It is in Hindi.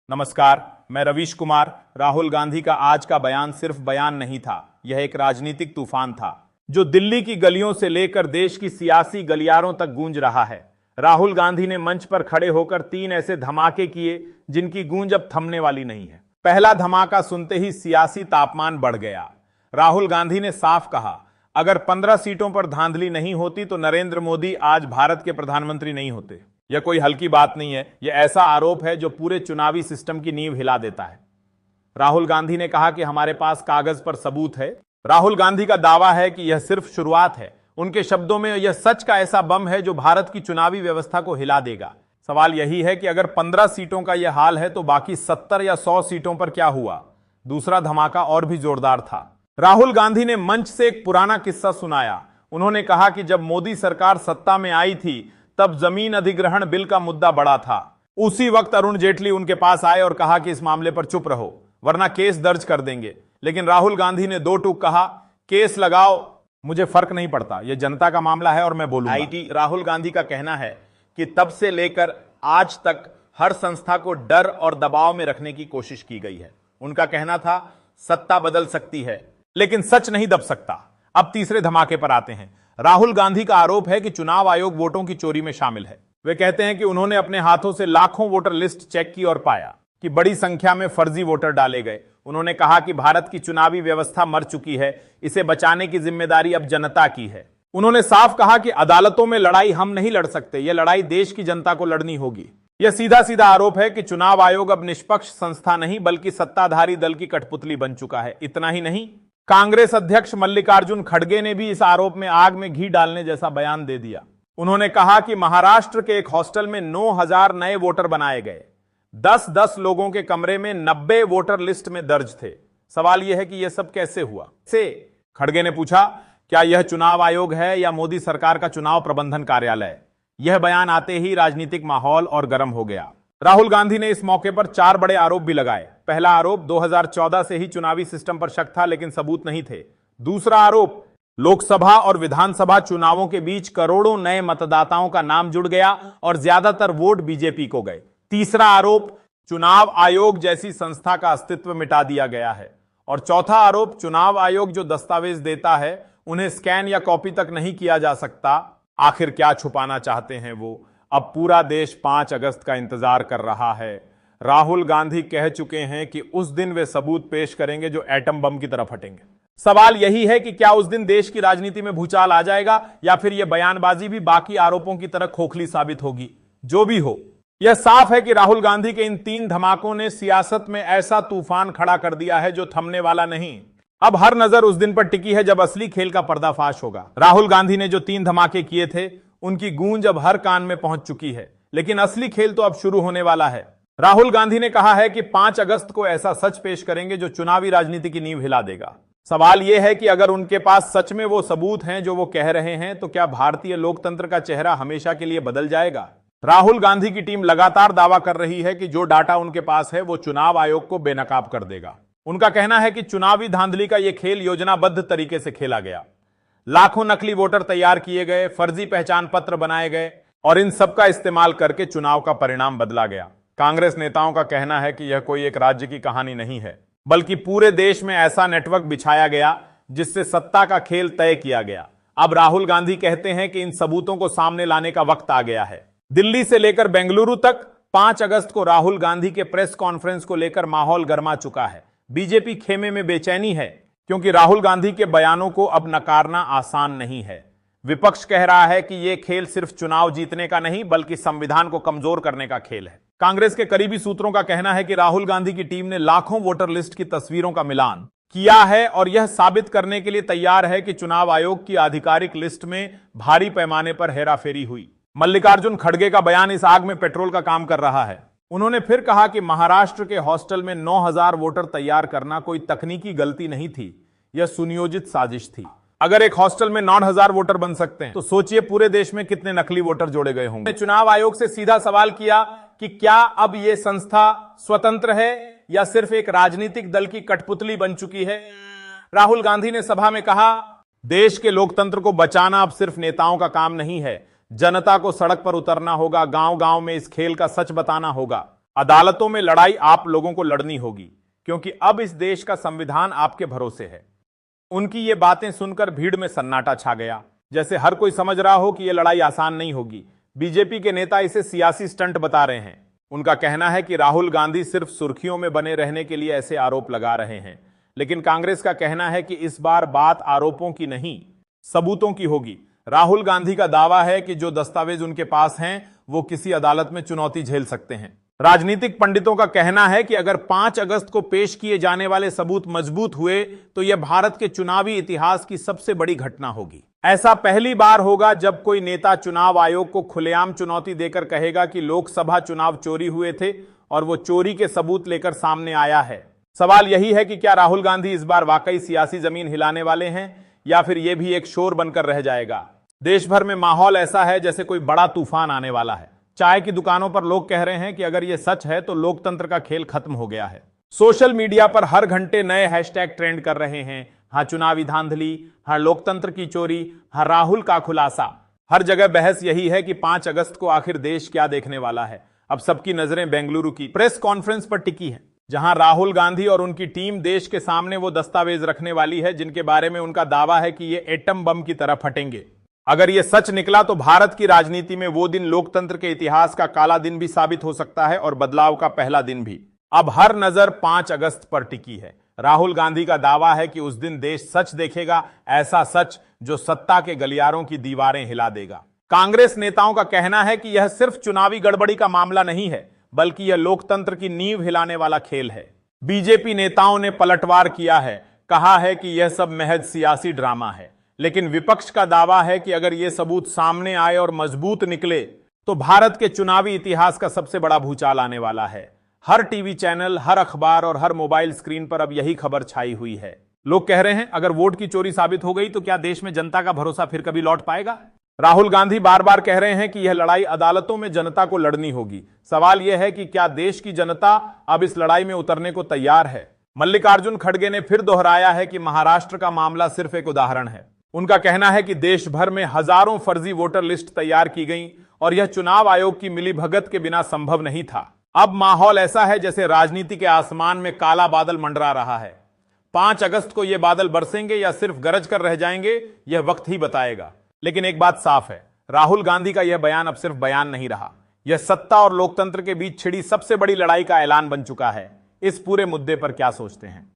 नमस्कार, मैं रवीश कुमार। राहुल गांधी का आज का बयान सिर्फ बयान नहीं था, यह एक राजनीतिक तूफान था जो दिल्ली की गलियों से लेकर देश की सियासी गलियारों तक गूंज रहा है। राहुल गांधी ने मंच पर खड़े होकर 3 ऐसे धमाके किए जिनकी गूंज अब थमने वाली नहीं है। पहला धमाका सुनते ही सियासी तापमान बढ़ गया। राहुल गांधी ने साफ कहा, अगर 15 सीटों पर धांधली नहीं होती तो नरेंद्र मोदी आज भारत के प्रधानमंत्री नहीं होते। यह कोई हल्की बात नहीं है, यह ऐसा आरोप है जो पूरे चुनावी सिस्टम की नींव हिला देता है। राहुल गांधी ने कहा कि हमारे पास कागज पर सबूत है। राहुल गांधी का दावा है कि यह सिर्फ शुरुआत है। उनके शब्दों में यह सच का ऐसा बम है जो भारत की चुनावी व्यवस्था को हिला देगा। सवाल यही है कि अगर 15 सीटों का यह हाल है तो बाकी 70 या 100 सीटों पर क्या हुआ। दूसरा धमाका और भी जोरदार था। राहुल गांधी ने मंच से एक पुराना किस्सा सुनाया। उन्होंने कहा कि जब मोदी सरकार सत्ता में आई थी तब जमीन अधिग्रहण बिल का मुद्दा बड़ा था। उसी वक्त अरुण जेटली उनके पास आए और कहा कि इस मामले पर चुप रहो वरना केस दर्ज कर देंगे। लेकिन राहुल गांधी ने 2 टूक कहा, केस लगाओ, मुझे फर्क नहीं पड़ता, यह जनता का मामला है और मैं बोलूंगा। आईटी राहुल गांधी का कहना है कि तब से लेकर आज तक हर संस्था को डर और दबाव में रखने की कोशिश की गई है। उनका कहना था, सत्ता बदल सकती है लेकिन सच नहीं दब सकता। अब तीसरे धमाके पर आते हैं। राहुल गांधी का आरोप है कि चुनाव आयोग वोटों की चोरी में शामिल है। वे कहते हैं कि उन्होंने अपने हाथों से लाखों वोटर लिस्ट चेक की और पाया कि बड़ी संख्या में फर्जी वोटर डाले गए। उन्होंने कहा कि भारत की चुनावी व्यवस्था मर चुकी है, इसे बचाने की जिम्मेदारी अब जनता की है। उन्होंने साफ कहा कि अदालतों में लड़ाई हम नहीं लड़ सकते, यह लड़ाई देश की जनता को लड़नी होगी। यह सीधा सीधा आरोप है कि चुनाव आयोग अब निष्पक्ष संस्था नहीं बल्कि सत्ताधारी दल की कठपुतली बन चुका है। इतना ही नहीं, कांग्रेस अध्यक्ष मल्लिकार्जुन खड़गे ने भी इस आरोप में आग में घी डालने जैसा बयान दे दिया। उन्होंने कहा कि महाराष्ट्र के एक हॉस्टल में 9000 नए वोटर बनाए गए। 10-10 लोगों के कमरे में 90 वोटर लिस्ट में दर्ज थे। सवाल यह है कि यह सब कैसे हुआ। से खड़गे ने पूछा, क्या यह चुनाव आयोग है या मोदी सरकार का चुनाव प्रबंधन कार्यालय। यह बयान आते ही राजनीतिक माहौल और गर्म हो गया। राहुल गांधी ने इस मौके पर 4 बड़े आरोप भी लगाए। पहला आरोप, 2014 से ही चुनावी सिस्टम पर शक था लेकिन सबूत नहीं थे। दूसरा आरोप, लोकसभा और विधानसभा चुनावों के बीच करोड़ों नए मतदाताओं का नाम जुड़ गया और ज्यादातर वोट बीजेपी को गए। तीसरा आरोप, चुनाव आयोग जैसी संस्था का अस्तित्व मिटा दिया गया है। और चौथा आरोप, चुनाव आयोग जो दस्तावेज देता है उन्हें स्कैन या कॉपी तक नहीं किया जा सकता। आखिर क्या छुपाना चाहते हैं वो। अब पूरा देश 5 अगस्त का इंतजार कर रहा है। राहुल गांधी कह चुके हैं कि उस दिन वे सबूत पेश करेंगे जो एटम बम की तरफ हटेंगे। सवाल यही है कि क्या उस दिन देश की राजनीति में भूचाल आ जाएगा या फिर यह बयानबाजी भी बाकी आरोपों की तरह खोखली साबित होगी। जो भी हो, यह साफ है कि राहुल गांधी के इन 3 धमाकों ने सियासत में ऐसा तूफान खड़ा कर दिया है जो थमने वाला नहीं। अब हर नजर उस दिन पर टिकी है जब असली खेल का पर्दाफाश होगा। राहुल गांधी ने जो 3 धमाके किए थे उनकी गूंज अब हर कान में पहुंच चुकी है, लेकिन असली खेल तो अब शुरू होने वाला है। राहुल गांधी ने कहा है कि 5 अगस्त को ऐसा सच पेश करेंगे जो चुनावी राजनीति की नींव हिला देगा। सवाल यह है कि अगर उनके पास सच में वो सबूत हैं जो वो कह रहे हैं तो क्या भारतीय लोकतंत्र का चेहरा हमेशा के लिए बदल जाएगा। राहुल गांधी की टीम लगातार दावा कर रही है कि जो डाटा उनके पास है वो चुनाव आयोग को बेनकाब कर देगा। उनका कहना है कि चुनावी धांधली का यह खेल योजनाबद्ध तरीके से खेला गया। लाखों नकली वोटर तैयार किए गए, फर्जी पहचान पत्र बनाए गए और इन सब का इस्तेमाल करके चुनाव का परिणाम बदला गया। कांग्रेस नेताओं का कहना है कि यह कोई एक राज्य की कहानी नहीं है बल्कि पूरे देश में ऐसा नेटवर्क बिछाया गया जिससे सत्ता का खेल तय किया गया। अब राहुल गांधी कहते हैं कि इन सबूतों को सामने लाने का वक्त आ गया है। दिल्ली से लेकर बेंगलुरु तक 5 अगस्त को राहुल गांधी के प्रेस कॉन्फ्रेंस को लेकर माहौल गर्मा चुका है। बीजेपी खेमे में बेचैनी है क्योंकि राहुल गांधी के बयानों को अब नकारना आसान नहीं है। विपक्ष कह रहा है कि यह खेल सिर्फ चुनाव जीतने का नहीं बल्कि संविधान को कमजोर करने का खेल है। कांग्रेस के करीबी सूत्रों का कहना है कि राहुल गांधी की टीम ने लाखों वोटर लिस्ट की तस्वीरों का मिलान किया है और यह साबित करने के लिए तैयार है कि चुनाव आयोग की आधिकारिक लिस्ट में भारी पैमाने पर हेराफेरी हुई। मल्लिकार्जुन खड़गे का बयान इस आग में पेट्रोल का काम कर रहा है। उन्होंने फिर कहा कि महाराष्ट्र के हॉस्टल में 9000 वोटर तैयार करना कोई तकनीकी गलती नहीं थी, यह सुनियोजित साजिश थी। अगर एक हॉस्टल में 9000 वोटर बन सकते हैं तो सोचिए पूरे देश में कितने नकली वोटर जोड़े गए होंगे। चुनाव आयोग से सीधा सवाल किया कि क्या अब यह संस्था स्वतंत्र है या सिर्फ एक राजनीतिक दल की कठपुतली बन चुकी है। राहुल गांधी ने सभा में कहा, देश के लोकतंत्र को बचाना अब सिर्फ नेताओं का काम नहीं है, जनता को सड़क पर उतरना होगा, गांव गांव में इस खेल का सच बताना होगा। अदालतों में लड़ाई आप लोगों को लड़नी होगी, क्योंकि अब इस देश का संविधान आपके भरोसे है। उनकी ये बातें सुनकर भीड़ में सन्नाटा छा गया, जैसे हर कोई समझ रहा हो कि यह लड़ाई आसान नहीं होगी। बीजेपी के नेता इसे सियासी स्टंट बता रहे हैं। उनका कहना है कि राहुल गांधी सिर्फ सुर्खियों में बने रहने के लिए ऐसे आरोप लगा रहे हैं, लेकिन कांग्रेस का कहना है कि इस बार बात आरोपों की नहीं, सबूतों की होगी। राहुल गांधी का दावा है कि जो दस्तावेज उनके पास हैं वो किसी अदालत में चुनौती झेल सकते हैं। राजनीतिक पंडितों का कहना है कि अगर 5 अगस्त को पेश किए जाने वाले सबूत मजबूत हुए तो यह भारत के चुनावी इतिहास की सबसे बड़ी घटना होगी। ऐसा पहली बार होगा जब कोई नेता चुनाव आयोग को खुलेआम चुनौती देकर कहेगा कि लोकसभा चुनाव चोरी हुए थे और वो चोरी के सबूत लेकर सामने आया है। सवाल यही है कि क्या राहुल गांधी इस बार वाकई सियासी जमीन हिलाने वाले हैं या फिर यह भी एक शोर बनकर रह जाएगा। देश भर में माहौल ऐसा है जैसे कोई बड़ा तूफान आने वाला है। चाय की दुकानों पर लोग कह रहे हैं कि अगर यह सच है तो लोकतंत्र का खेल खत्म हो गया है। सोशल मीडिया पर हर घंटे नए हैशटैग ट्रेंड कर रहे हैं। हाँ चुनावी धांधली, हाँ लोकतंत्र की चोरी, हाँ राहुल का खुलासा। हर जगह बहस यही है कि 5 अगस्त को आखिर देश क्या देखने वाला है। अब सबकी नजरें बेंगलुरु की प्रेस कॉन्फ्रेंस पर टिकी हैं, जहां राहुल गांधी और उनकी टीम देश के सामने वो दस्तावेज रखने वाली है जिनके बारे में उनका दावा है कि ये एटम बम की तरह फटेंगे। अगर ये सच निकला तो भारत की राजनीति में वो दिन लोकतंत्र के इतिहास का काला दिन भी साबित हो सकता है और बदलाव का पहला दिन भी। अब हर नजर 5 अगस्त पर टिकी है। राहुल गांधी का दावा है कि उस दिन देश सच देखेगा, ऐसा सच जो सत्ता के गलियारों की दीवारें हिला देगा। कांग्रेस नेताओं का कहना है कि यह सिर्फ चुनावी गड़बड़ी का मामला नहीं है, बल्कि यह लोकतंत्र की नींव हिलाने वाला खेल है। बीजेपी नेताओं ने पलटवार किया है, कहा है कि यह सब महज सियासी ड्रामा है। लेकिन विपक्ष का दावा है कि अगर यह सबूत सामने आए और मजबूत निकले तो भारत के चुनावी इतिहास का सबसे बड़ा भूचाल आने वाला है। हर टीवी चैनल, हर अखबार और हर मोबाइल स्क्रीन पर अब यही खबर छाई हुई है। लोग कह रहे हैं अगर वोट की चोरी साबित हो गई तो क्या देश में जनता का भरोसा फिर कभी लौट पाएगा। राहुल गांधी बार बार कह रहे हैं कि यह लड़ाई अदालतों में जनता को लड़नी होगी। सवाल यह है कि क्या देश की जनता अब इस लड़ाई में उतरने को तैयार है। मल्लिकार्जुन खड़गे ने फिर दोहराया है कि महाराष्ट्र का मामला सिर्फ एक उदाहरण है। उनका कहना है कि देश भर में हजारों फर्जी वोटर लिस्ट तैयार की गई और यह चुनाव आयोग की मिलीभगत के बिना संभव नहीं था। अब माहौल ऐसा है जैसे राजनीति के आसमान में काला बादल मंडरा रहा है। 5 अगस्त को यह बादल बरसेंगे या सिर्फ गरज कर रह जाएंगे, यह वक्त ही बताएगा। लेकिन एक बात साफ है, राहुल गांधी का यह बयान अब सिर्फ बयान नहीं रहा, यह सत्ता और लोकतंत्र के बीच छिड़ी सबसे बड़ी लड़ाई का ऐलान बन चुका है। इस पूरे मुद्दे पर क्या सोचते हैं?